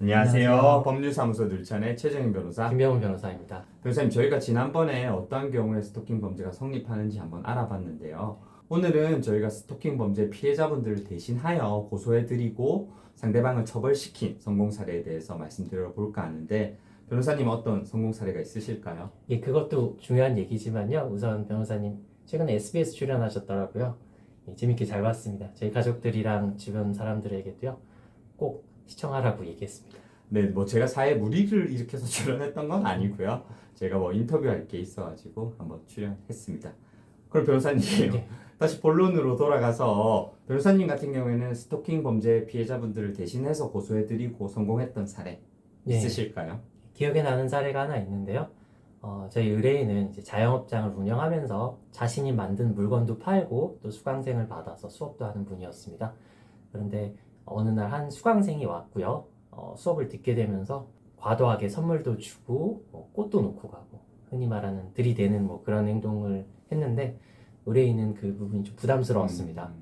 안녕하세요. 안녕하세요. 법률사무소 늘찬의 최정인 변호사. 김병훈 변호사입니다. 변호사님, 저희가 지난번에 어떤 경우에 스토킹 범죄가 성립하는지 한번 알아봤는데요. 오늘은 저희가 스토킹 범죄 피해자분들을 대신하여 고소해드리고 상대방을 처벌시킨 성공 사례에 대해서 말씀드려 볼까 하는데, 변호사님 어떤 성공 사례가 있으실까요? 예, 그것도 중요한 얘기지만요. 우선 변호사님 최근에 SBS 출연하셨더라고요. 예, 재밌게 잘 봤습니다. 저희 가족들이랑 주변 사람들에게도요. 꼭 시청하라고 얘기했습니다. 네, 뭐 제가 사회에 무리를 일으켜서 출연했던 건 아니고요. 제가 뭐 인터뷰할 게 있어가지고 한번 출연했습니다. 그럼 변호사님, 네. 다시 본론으로 돌아가서 변호사님 같은 경우에는 스토킹 범죄 피해자분들을 대신해서 고소해드리고 성공했던 사례 네. 있으실까요? 기억에 나는 사례가 하나 있는데요. 저희 의뢰인은 이제 자영업장을 운영하면서 자신이 만든 물건도 팔고 또 수강생을 받아서 수업도 하는 분이었습니다. 그런데 어느 날 한 수강생이 왔고요. 수업을 듣게 되면서 과도하게 선물도 주고 꽃도 놓고 가고 흔히 말하는 들이대는 그런 행동을 했는데 의뢰인은 그 부분이 좀 부담스러웠습니다.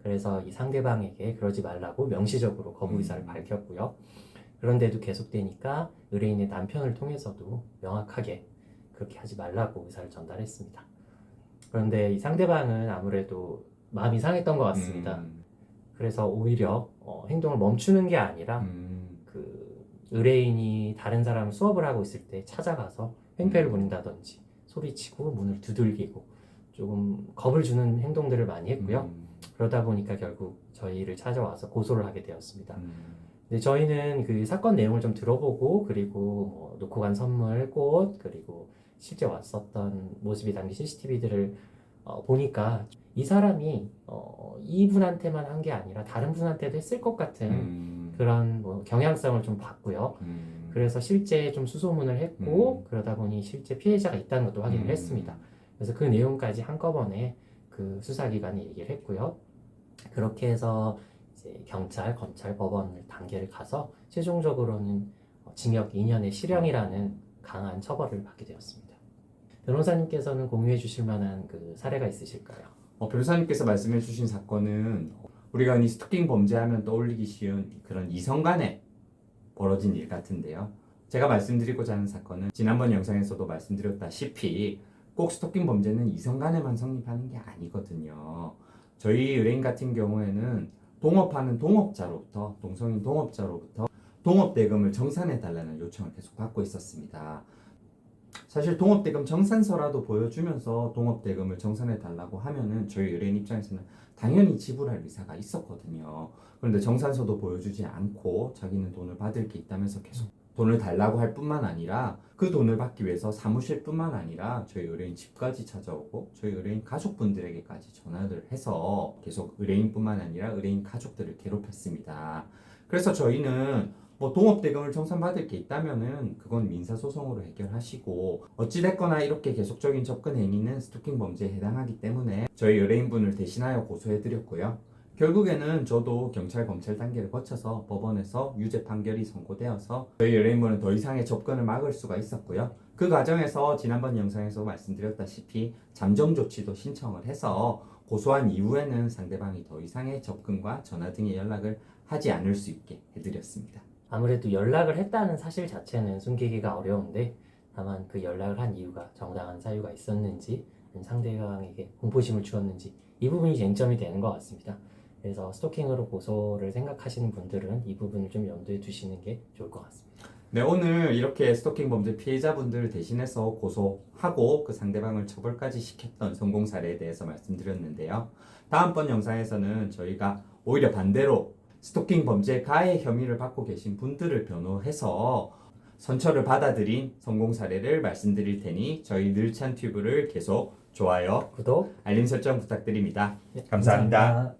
그래서 이 상대방에게 그러지 말라고 명시적으로 거부 의사를 밝혔고요. 그런데도 계속되니까 의뢰인의 남편을 통해서도 명확하게 그렇게 하지 말라고 의사를 전달했습니다. 그런데 이 상대방은 아무래도 마음이 상했던 것 같습니다. 그래서 오히려 행동을 멈추는 게 아니라 그 의뢰인이 다른 사람 수업을 하고 있을 때 찾아가서 횡패를 부린다든지 소리치고 문을 두들기고 조금 겁을 주는 행동들을 많이 했고요. 그러다 보니까 결국 저희를 찾아와서 고소를 하게 되었습니다. 근데 저희는 그 사건 내용을 좀 들어보고 그리고 놓고 간 선물, 꽃 그리고 실제 왔었던 모습이 담긴 CCTV들을 보니까 이 사람이 이분한테만 한 게 아니라 다른 분한테도 했을 것 같은 그런 경향성을 좀 봤고요. 그래서 실제 좀 수소문을 했고 그러다 보니 실제 피해자가 있다는 것도 확인을 했습니다. 그래서 그 내용까지 한꺼번에 그 수사기관에 얘기를 했고요. 그렇게 해서 이제 경찰, 검찰, 법원 단계를 가서 최종적으로는 징역 2년의 실형이라는 강한 처벌을 받게 되었습니다. 변호사님께서는 공유해 주실 만한 그 사례가 있으실까요? 변호사님께서 말씀해 주신 사건은 우리가 이 스토킹 범죄하면 떠올리기 쉬운 그런 이성 간에 벌어진 일 같은데요. 제가 말씀드리고자 하는 사건은 지난번 영상에서도 말씀드렸다시피 꼭 스토킹 범죄는 이성 간에만 성립하는 게 아니거든요. 저희 의뢰인 같은 경우에는 동업하는 동업자로부터, 동성인 동업자로부터 동업대금을 정산해달라는 요청을 계속 받고 있었습니다. 사실 동업대금 정산서라도 보여주면서 동업대금을 정산해달라고 하면은 저희 의뢰인 입장에서는 당연히 지불할 의사가 있었거든요. 그런데 정산서도 보여주지 않고 자기는 돈을 받을 게 있다면서 계속 돈을 달라고 할 뿐만 아니라 그 돈을 받기 위해서 사무실뿐만 아니라 저희 의뢰인 집까지 찾아오고 저희 의뢰인 가족분들에게까지 전화를 해서 계속 의뢰인뿐만 아니라 의뢰인 가족들을 괴롭혔습니다. 그래서 저희는 동업대금을 정산받을 게 있다면은 그건 민사소송으로 해결하시고 어찌됐거나 이렇게 계속적인 접근 행위는 스토킹 범죄에 해당하기 때문에 저희 의뢰인분을 대신하여 고소해드렸고요. 결국에는 저도 경찰, 검찰 단계를 거쳐서 법원에서 유죄 판결이 선고되어서 저희 의뢰인분은 더 이상의 접근을 막을 수가 있었고요. 그 과정에서 지난번 영상에서 말씀드렸다시피 잠정 조치도 신청을 해서 고소한 이후에는 상대방이 더 이상의 접근과 전화 등의 연락을 하지 않을 수 있게 해드렸습니다. 아무래도 연락을 했다는 사실 자체는 숨기기가 어려운데 다만 그 연락을 한 이유가 정당한 사유가 있었는지 상대방에게 공포심을 주었는지 이 부분이 쟁점이 되는 것 같습니다. 그래서 스토킹으로 고소를 생각하시는 분들은 이 부분을 좀 염두에 두시는 게 좋을 것 같습니다. 네, 오늘 이렇게 스토킹 범죄 피해자분들을 대신해서 고소하고 그 상대방을 처벌까지 시켰던 성공 사례에 대해서 말씀드렸는데요. 다음번 영상에서는 저희가 오히려 반대로 스토킹 범죄 가해 혐의를 받고 계신 분들을 변호해서 선처를 받아들인 성공 사례를 말씀드릴 테니 저희 늘찬 튜브를 계속 좋아요, 구독, 알림 설정 부탁드립니다. 네, 감사합니다.